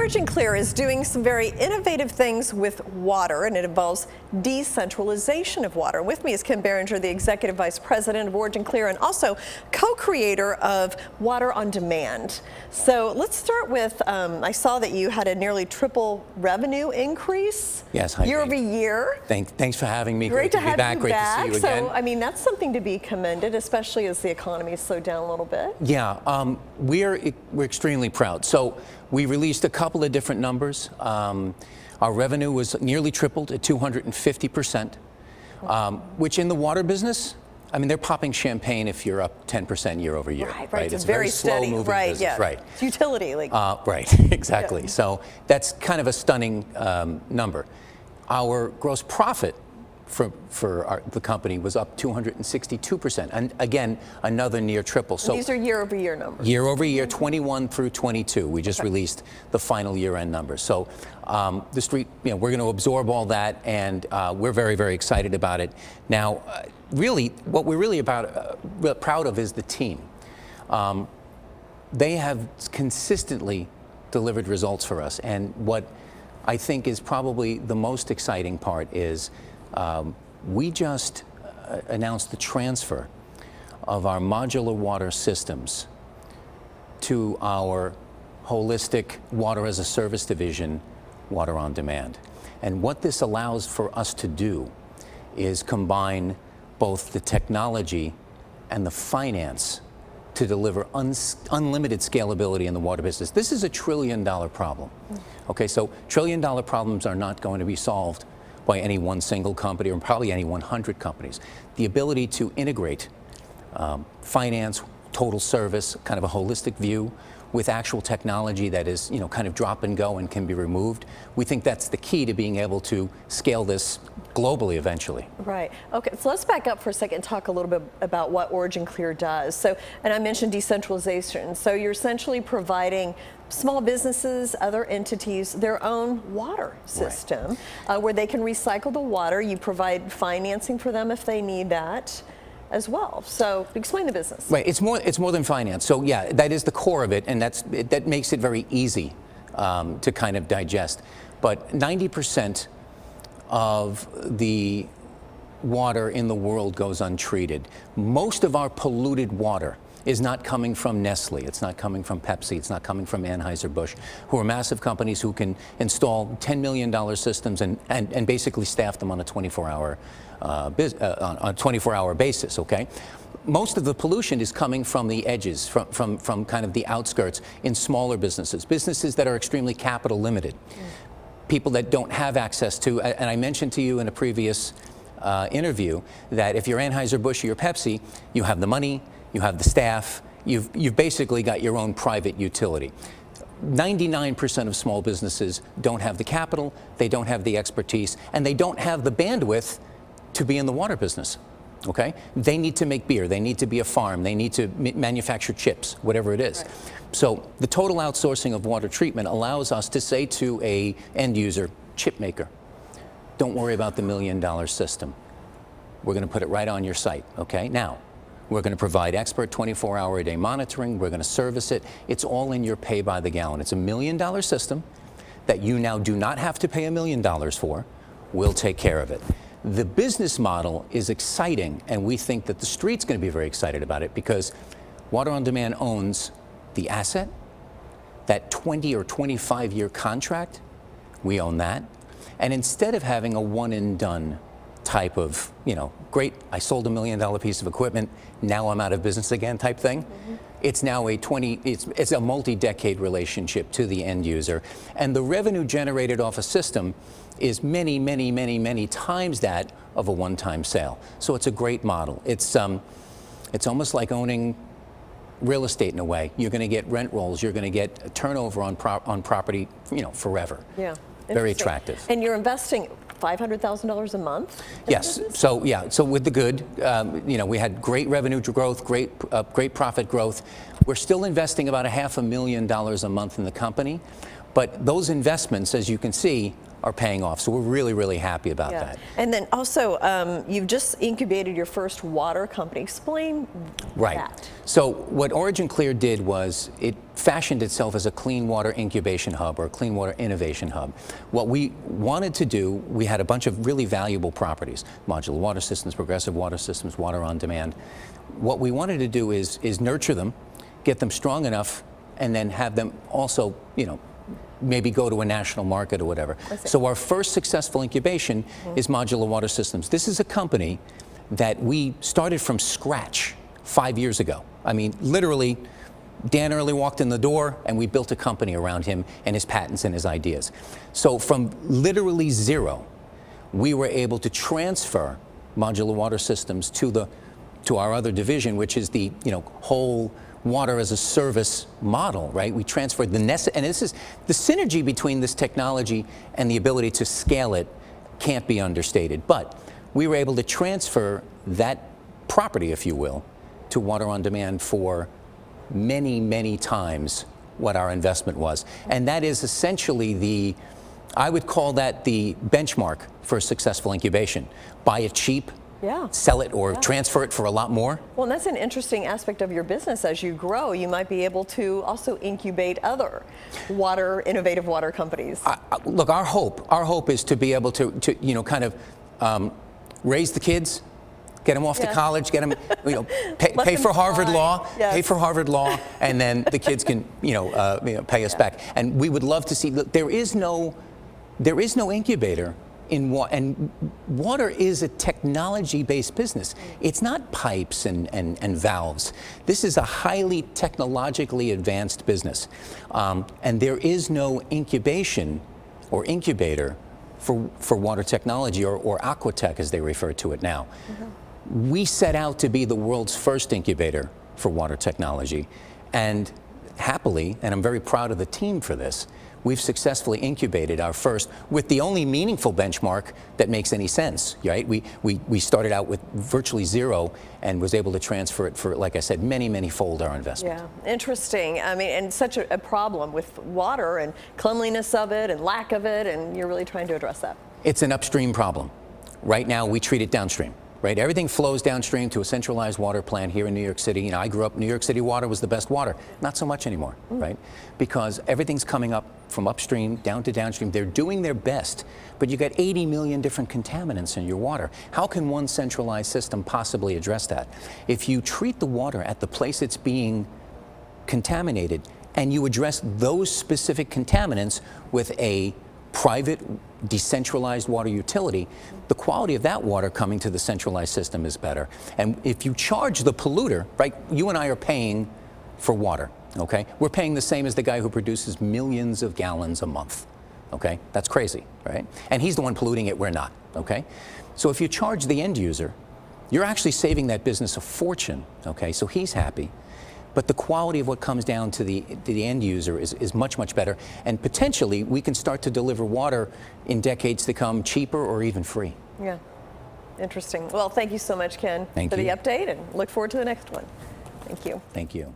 OriginClear is doing some very innovative things with water, and it involves decentralization of water. With me is Kim Berenger, the Executive Vice President of OriginClear and also co-creator of Water on Demand. So let's start with, I saw that you had a nearly triple revenue increase year over year. Thanks for having me. Great to have you back. Great to see you again. So, I mean, that's something to be commended, especially as the economy has slowed down a little bit. Yeah, we're extremely proud. So we released a couple of different numbers. Our revenue was nearly tripled at 250%, which in the water business, I mean, they're popping champagne if you're up 10% year over year. Right. It's very steady. slow-moving business. Yeah. Right. It's utility. Right, exactly. Yeah. So that's kind of a stunning number. Our gross profit for the company was up 262%, and again, another near triple. So these are year-over-year numbers. Year-over-year, 21 through 22. We just released the final year-end numbers. So the street, we're going to absorb all that, and we're very, very excited about it. Now, really, what we're really proud of is the team. They have consistently delivered results for us, and what I think is probably the most exciting part is we just announced the transfer of our modular water systems to our holistic water as a service division, Water on Demand. And what this allows for us to do is combine both the technology and the finance to deliver unlimited scalability in the water business. This is a $1 trillion problem. Okay, so $1 trillion problems are not going to be solved by any one single company or probably any 100 companies. The ability to integrate finance, total service, kind of a holistic view with actual technology that is, kind of drop and go and can be removed. We think that's the key to being able to scale this globally eventually. Right. Okay, so let's back up for a second and talk a little bit about what OriginClear does. So, and I mentioned decentralization. So you're essentially providing small businesses, other entities, their own water system, where they can recycle the water. You provide financing for them if they need that as well. So explain the business. Right, it's more than finance. So yeah, that is the core of it, and that makes it very easy to kind of digest. But 90% of the water in the world goes untreated. Most of our polluted water is not coming from Nestle, it's not coming from Pepsi, it's not coming from Anheuser-Busch, who are massive companies who can install $10 million systems and basically staff them on a 24-hour basis, okay? Most of the pollution is coming from the edges, from kind of the outskirts in smaller businesses that are extremely capital limited. People that don't have access to, and I mentioned to you in a previous interview that if you're Anheuser-Busch or you're Pepsi, you have the money, you have the staff, you've basically got your own private utility. 99% of small businesses don't have the capital, they don't have the expertise, and they don't have the bandwidth to be in the water business, okay? They need to make beer, they need to be a farm, they need to manufacture chips, whatever it is. Right. So the total outsourcing of water treatment allows us to say to a end user, chip maker, don't worry about the $1 million system. We're going to put it right on your site, okay? Now, we're going to provide expert 24-hour-a-day monitoring. We're going to service it. It's all in your pay by the gallon. It's $1 million system that you now do not have to pay $1 million for. We'll take care of it. The business model is exciting, and we think that the street's going to be very excited about it because Water on Demand owns the asset, that 20 or 25-year contract, we own that. And instead of having a one-and-done type of, great, I sold $1 million piece of equipment, now I'm out of business again type thing. It's now it's a multi-decade relationship to the end user. And the revenue generated off a system is many, many, many, many times that of a one-time sale. So it's a great model. It's almost like owning real estate in a way. You're going to get rent rolls, you're going to get a turnover on property, forever. Yeah. Very attractive. And you're investing $500,000 a month? Yes. So yeah. So with the good, we had great revenue growth, great profit growth. We're still investing about $500,000 a month in the company, but those investments, as you can see, are paying off. So we're really, really happy about that. And then also, you've just incubated your first water company. Explain that. So what OriginClear did was it fashioned itself as a clean water incubation hub or a clean water innovation hub. What we wanted to do, we had a bunch of really valuable properties: modular water systems, progressive water systems, water on demand. What we wanted to do is nurture them, get them strong enough, and then have them also, maybe go to a national market or whatever. So our first successful incubation is Modular Water Systems. This is a company that we started from scratch 5 years ago. I mean, literally, Dan Early walked in the door and we built a company around him and his patents and his ideas. So from literally zero, we were able to transfer Modular Water Systems to our other division, which is the whole water as a service model, right? We transferred and this is the synergy between this technology and the ability to scale it can't be understated. But we were able to transfer that property, if you will, to water on demand for many, many times what our investment was. And that is essentially I would call that the benchmark for a successful incubation. Buy it cheap, sell it or transfer it for a lot more. Well, and that's an interesting aspect of your business. As you grow, you might be able to also incubate other innovative water companies. Look, our hope is to be able to kind of raise the kids, get them off to college, get them, pay for Harvard Law, pay for Harvard Law, and then the kids can, pay us back. And we would love to see. Look, there is no incubator in water, and water is a technology-based business. It's not pipes and valves. This is a highly technologically advanced business, and there is no incubation or incubator for water technology, or aquatech as they refer to it now. We set out to be the world's first incubator for water technology, and happily, and I'm very proud of the team for this, we've successfully incubated our first with the only meaningful benchmark that makes any sense, right? We started out with virtually zero and was able to transfer it for, like I said, many, many fold our investment. Yeah, interesting. I mean, and such a problem with water and cleanliness of it and lack of it, and you're really trying to address that. It's an upstream problem. Right now, we treat it downstream. Right, everything flows downstream to a centralized water plant here in New York City. I grew up, New York City water was the best water. Not so much anymore, right? Because everything's coming up from upstream down to downstream. They're doing their best, but you got 80 million different contaminants in your water. How can one centralized system possibly address that? If you treat the water at the place it's being contaminated and you address those specific contaminants with a private, decentralized water utility, the quality of that water coming to the centralized system is better. And if you charge the polluter, right, you and I are paying for water, okay? We're paying the same as the guy who produces millions of gallons a month, okay? That's crazy, right? And he's the one polluting it, we're not, okay? So if you charge the end user, you're actually saving that business a fortune, okay? So he's happy. But the quality of what comes down to the end user is much, much better. And potentially, we can start to deliver water in decades to come cheaper or even free. Yeah, interesting. Well, thank you so much, Ken, for the update, and look forward to the next one. Thank you. Thank you.